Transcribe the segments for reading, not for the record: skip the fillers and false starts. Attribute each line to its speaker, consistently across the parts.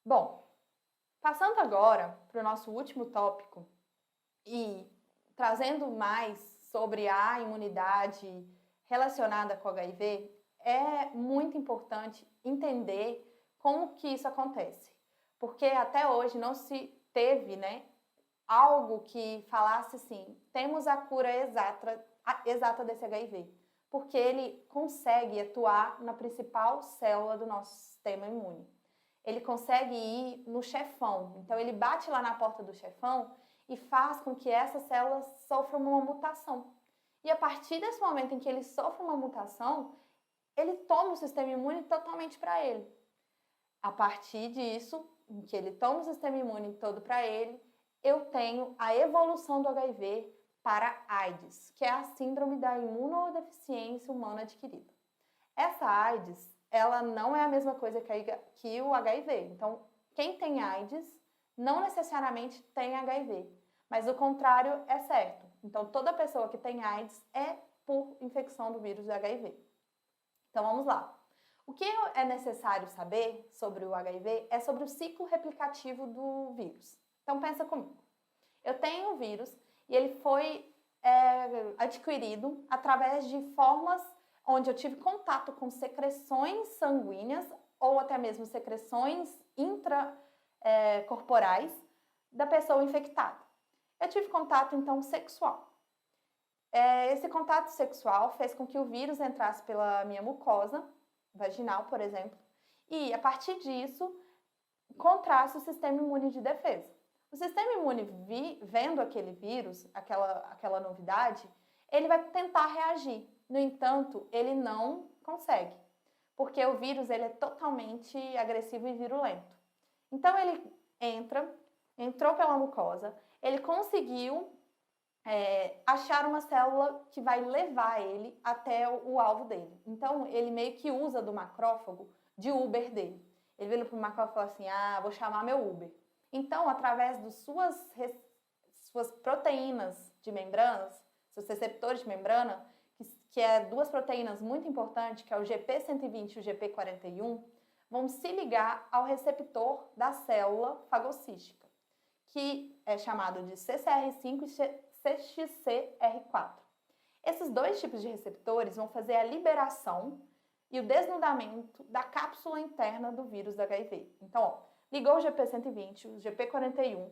Speaker 1: Bom, passando agora para o nosso último tópico e trazendo mais sobre a imunidade relacionada com o HIV, é muito importante entender como que isso acontece. Porque até hoje não se teve, algo que falasse assim, temos a cura exata desse HIV. Porque ele consegue atuar na principal célula do nosso sistema imune. Ele consegue ir no chefão. Então, ele bate lá na porta do chefão e faz com que essas células sofram uma mutação. E a partir desse momento em que ele sofre uma mutação, ele toma o sistema imune totalmente para ele. A partir disso, em que ele toma o sistema imune todo para ele, eu tenho a evolução do HIV para AIDS, que é a síndrome da imunodeficiência humana adquirida. Essa AIDS, ela não é a mesma coisa que o HIV. Então, quem tem AIDS não necessariamente tem HIV, mas o contrário é certo. Então, toda pessoa que tem AIDS é por infecção do vírus do HIV. Então, vamos lá. O que é necessário saber sobre o HIV é sobre o ciclo replicativo do vírus. Então, pensa comigo. Eu tenho o vírus e ele foi adquirido através de formas onde eu tive contato com secreções sanguíneas ou até mesmo secreções intracorporais da pessoa infectada. Eu tive contato, então, sexual. Esse contato sexual fez com que o vírus entrasse pela minha mucosa vaginal, por exemplo, e a partir disso contrasse o sistema imune de defesa. O sistema imune, vendo aquele vírus, aquela novidade, ele vai tentar reagir. No entanto, ele não consegue, porque o vírus ele é totalmente agressivo e virulento. Então, ele entrou pela mucosa, ele conseguiu achar uma célula que vai levar ele até o alvo dele. Então, ele meio que usa do macrófago de Uber dele. Ele vira para o macrófago e fala assim, vou chamar meu Uber. Então, através das suas proteínas de membranas, seus receptores de membrana, que é duas proteínas muito importantes, que é o GP120 e o GP41, vão se ligar ao receptor da célula fagocística, que é chamado de CCR5 e CXCR4. Esses dois tipos de receptores vão fazer a liberação e o desnudamento da cápsula interna do vírus do HIV. Então, ligou o GP120, o GP41,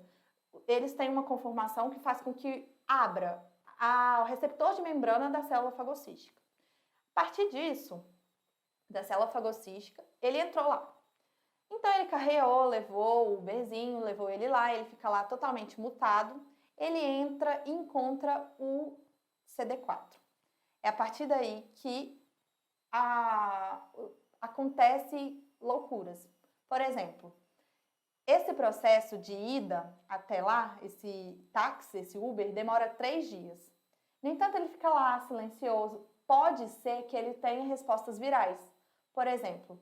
Speaker 1: eles têm uma conformação que faz com que abra o receptor de membrana da célula fagocística. A partir disso, da célula fagocística, ele entrou lá. Então, ele carreou, levou o Uberzinho, levou ele lá, ele fica lá totalmente mutado. Ele entra e encontra o CD4. É a partir daí que acontece loucuras. Por exemplo, esse processo de ida até lá, esse táxi, esse Uber, demora 3 dias. No entanto, ele fica lá silencioso. Pode ser que ele tenha respostas virais. Por exemplo,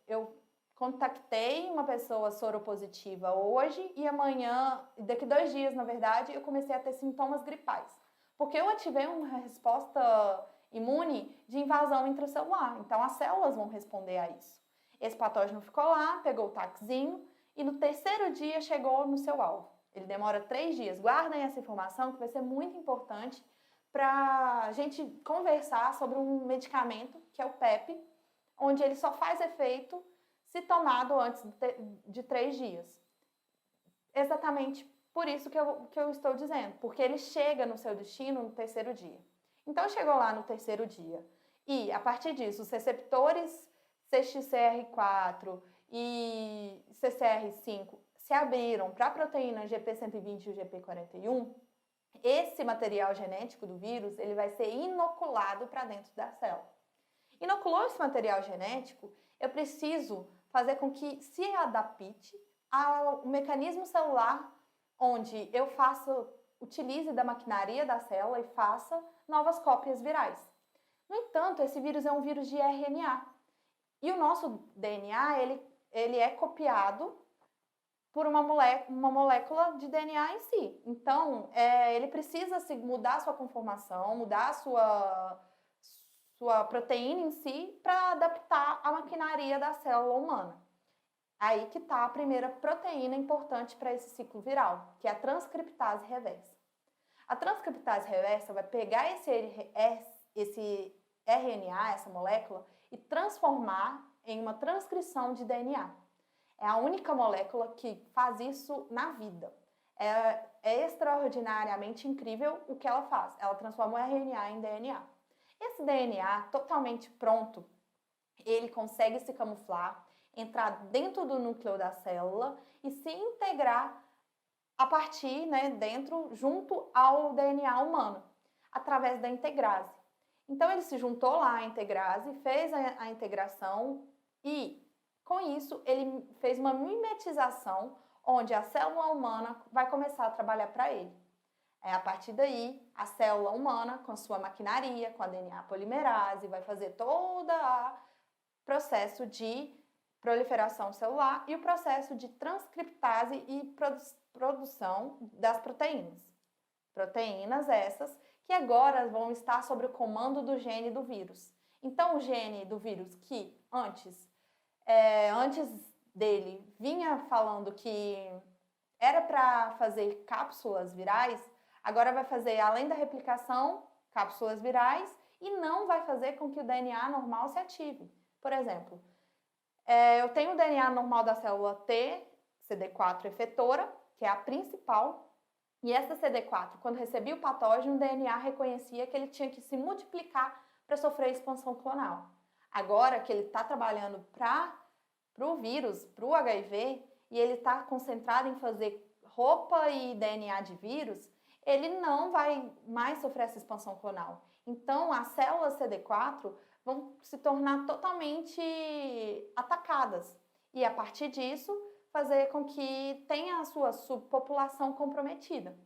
Speaker 1: eu contactei uma pessoa soropositiva hoje e amanhã, daqui 2 dias, na verdade, eu comecei a ter sintomas gripais. Porque eu ativei uma resposta imune de invasão intracelular. Então, as células vão responder a isso. Esse patógeno ficou lá, pegou o taxinho e no 3º dia chegou no seu alvo. Ele demora 3 dias. Guardem essa informação que vai ser muito importante para a gente conversar sobre um medicamento, que é o PEP, onde ele só faz efeito se tomado antes de 3 dias. Exatamente por isso que eu estou dizendo, porque ele chega no seu destino no 3º dia. Então, chegou lá no 3º dia e, a partir disso, os receptores CXCR4 e CCR5 se abriram para a proteína GP120 e o GP41, esse material genético do vírus ele vai ser inoculado para dentro da célula. Inoculou esse material genético, eu preciso fazer com que se adapte ao mecanismo celular onde eu utilize da maquinaria da célula e faça novas cópias virais. No entanto, esse vírus é um vírus de RNA. E o nosso DNA, ele é copiado por uma molécula de DNA em si. Então, ele precisa mudar a sua conformação, mudar a sua proteína em si para adaptar a maquinaria da célula humana. Aí que está a primeira proteína importante para esse ciclo viral, que é a transcriptase reversa. A transcriptase reversa vai pegar esse RNA, essa molécula, e transformar em uma transcrição de DNA. É a única molécula que faz isso na vida. É extraordinariamente incrível o que ela faz. Ela transforma o RNA em DNA. Esse DNA totalmente pronto, ele consegue se camuflar, entrar dentro do núcleo da célula e se integrar a partir, junto ao DNA humano, através da integrase. Então, ele se juntou lá à integrase, fez a integração e, com isso, ele fez uma mimetização onde a célula humana vai começar a trabalhar para ele. A partir daí, a célula humana, com sua maquinaria, com a DNA polimerase, vai fazer todo o processo de proliferação celular e o processo de transcriptase e produção das proteínas. Proteínas essas que agora vão estar sob o comando do gene do vírus. Então, o gene do vírus que antes dele vinha falando que era para fazer cápsulas virais, agora vai fazer, além da replicação, cápsulas virais e não vai fazer com que o DNA normal se ative. Por exemplo, eu tenho o DNA normal da célula T, CD4 efetora, que é a principal, e essa CD4, quando recebia o patógeno, o DNA reconhecia que ele tinha que se multiplicar para sofrer expansão clonal. Agora que ele está trabalhando para o vírus, para o HIV, e ele está concentrado em fazer roupa e DNA de vírus, ele não vai mais sofrer essa expansão clonal. Então, as células CD4 vão se tornar totalmente atacadas. E, a partir disso, fazer com que tenha a sua subpopulação comprometida.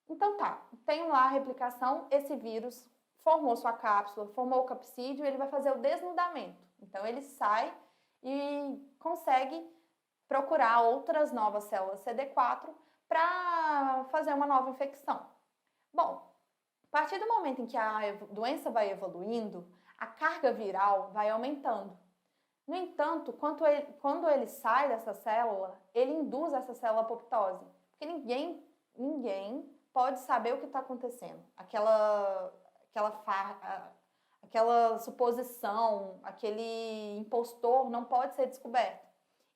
Speaker 1: Então, tenho lá a replicação, esse vírus formou sua cápsula, formou o capsídeo, ele vai fazer o desnudamento. Então, ele sai e consegue procurar outras novas células CD4 para fazer uma nova infecção. Bom, a partir do momento em que a doença vai evoluindo, a carga viral vai aumentando. No entanto, quando ele sai dessa célula, ele induz essa célula à apoptose, porque ninguém pode saber o que está acontecendo. Aquela suposição, aquele impostor não pode ser descoberto.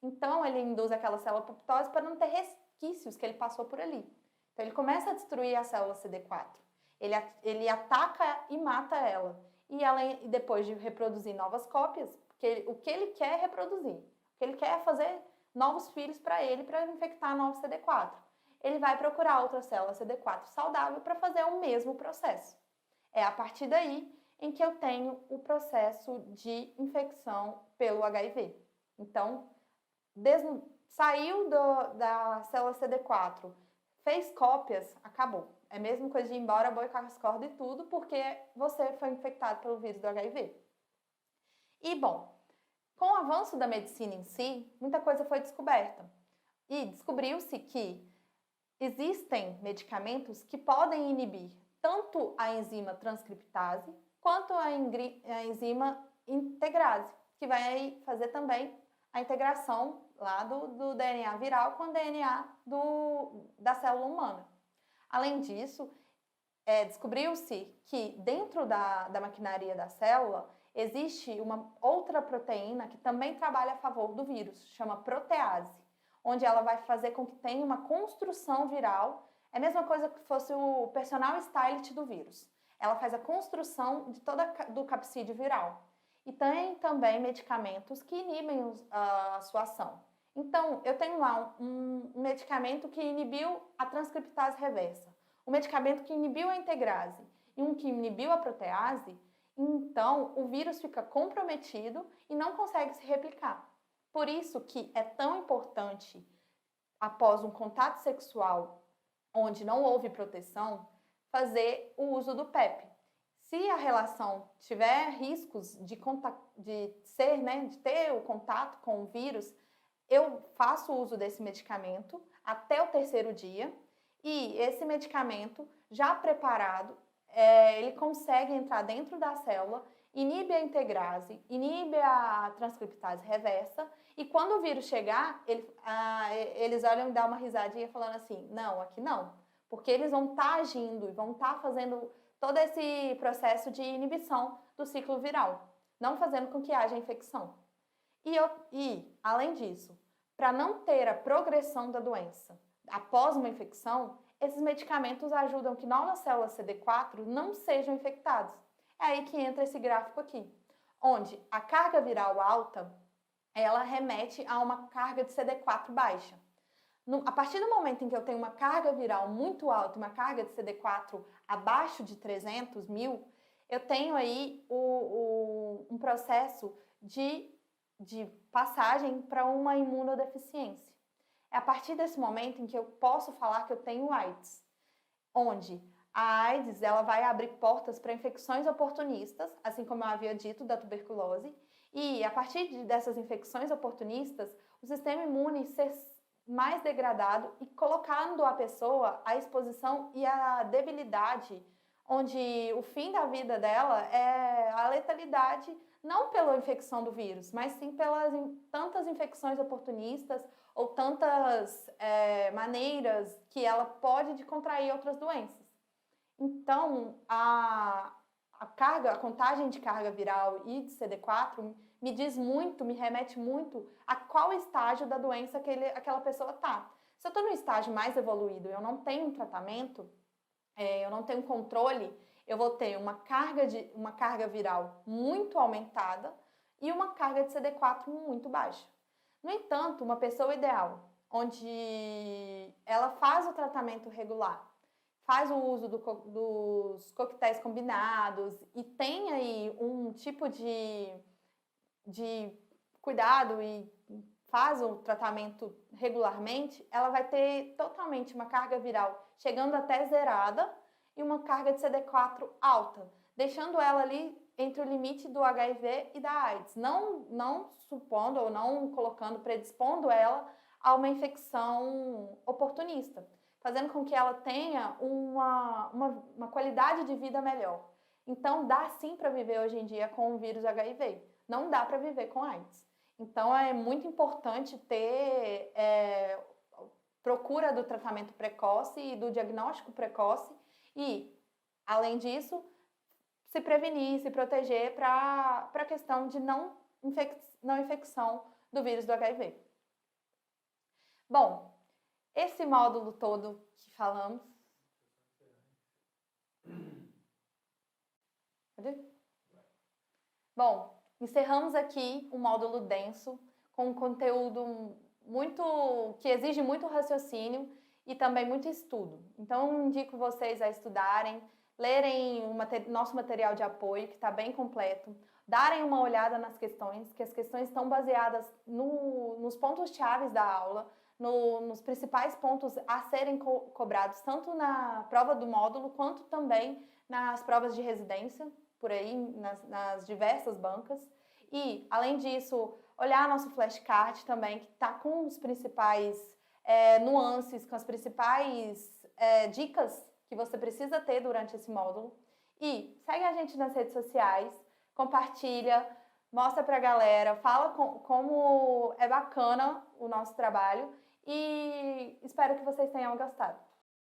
Speaker 1: Então, ele induz aquela célula à apoptose para não ter resquícios que ele passou por ali. Então, ele começa a destruir a célula CD4. Ele ataca e mata ela. E depois de reproduzir novas cópias, porque o que ele quer é reproduzir. O que ele quer é fazer novos filhos para ele, para infectar novos CD4. Ele vai procurar outra célula CD4 saudável para fazer o mesmo processo. É a partir daí em que eu tenho o processo de infecção pelo HIV. Então, saiu da célula CD4, fez cópias, acabou. É a mesma coisa de ir embora, boi, cascorda e tudo, porque você foi infectado pelo vírus do HIV. E, bom, com o avanço da medicina em si, muita coisa foi descoberta. E descobriu-se que existem medicamentos que podem inibir tanto a enzima transcriptase quanto a enzima integrase, que vai fazer também a integração lá do DNA viral com o DNA da célula humana. Além disso, descobriu-se que dentro da maquinaria da célula existe uma outra proteína que também trabalha a favor do vírus, chama protease, onde ela vai fazer com que tenha uma construção viral. É a mesma coisa que fosse o personal stylist do vírus. Ela faz a construção do capsídeo viral. E tem também medicamentos que inibem a sua ação. Então, eu tenho lá um medicamento que inibiu a transcriptase reversa, um medicamento que inibiu a integrase e um que inibiu a protease. Então, o vírus fica comprometido e não consegue se replicar. Por isso que é tão importante, após um contato sexual onde não houve proteção, fazer o uso do PEP. Se a relação tiver riscos de ter o contato com o vírus, eu faço uso desse medicamento até o 3º dia e esse medicamento já preparado, ele consegue entrar dentro da célula inibe a integrase, inibe a transcriptase reversa, e quando o vírus chegar, eles olham e dão uma risadinha falando assim, não, aqui não, porque eles vão estar agindo e vão estar fazendo todo esse processo de inibição do ciclo viral, não fazendo com que haja infecção. E além disso, para não ter a progressão da doença após uma infecção, esses medicamentos ajudam que novas células CD4 não sejam infectadas. É aí que entra esse gráfico aqui, onde a carga viral alta, ela remete a uma carga de CD4 baixa. A partir do momento em que eu tenho uma carga viral muito alta, uma carga de CD4 abaixo de 300 mil, eu tenho aí um processo de passagem para uma imunodeficiência. É a partir desse momento em que eu posso falar que eu tenho AIDS, onde a AIDS ela vai abrir portas para infecções oportunistas, assim como eu havia dito da tuberculose, e a partir dessas infecções oportunistas, o sistema imune ser mais degradado e colocando a pessoa à exposição e à debilidade, onde o fim da vida dela é a letalidade, não pela infecção do vírus, mas sim pelas tantas infecções oportunistas ou tantas maneiras que ela pode contrair outras doenças. Então, a contagem de carga viral e de CD4 me diz muito, me remete muito a qual estágio da doença aquela pessoa está. Se eu estou no estágio mais evoluído, eu não tenho um tratamento, eu não tenho controle, eu vou ter uma carga viral muito aumentada e uma carga de CD4 muito baixa. No entanto, uma pessoa ideal, onde ela faz o tratamento regular, faz o uso dos coquetéis combinados e tem aí um tipo de cuidado e faz o tratamento regularmente, ela vai ter totalmente uma carga viral chegando até zerada e uma carga de CD4 alta, deixando ela ali entre o limite do HIV e da AIDS, não supondo ou não colocando, predispondo ela a uma infecção oportunista, fazendo com que ela tenha uma qualidade de vida melhor. Então, dá sim para viver hoje em dia com o vírus HIV, não dá para viver com AIDS. Então, é muito importante ter procura do tratamento precoce e do diagnóstico precoce e, além disso, se prevenir, se proteger para a questão de não infecção do vírus do HIV. Bom, esse módulo todo que falamos... Bom, encerramos aqui um módulo denso, com um conteúdo que exige muito raciocínio e também muito estudo. Então, indico vocês a estudarem, lerem nosso material de apoio, que está bem completo, darem uma olhada nas questões, que as questões estão baseadas nos pontos-chave da aula, nos principais pontos a serem cobrados, tanto na prova do módulo, quanto também nas provas de residência, por aí, nas diversas bancas. E, além disso, olhar nosso flashcard também, que está com os principais nuances, com as principais dicas que você precisa ter durante esse módulo. E segue a gente nas redes sociais, compartilha, mostra pra galera, fala como é bacana o nosso trabalho e espero que vocês tenham gostado.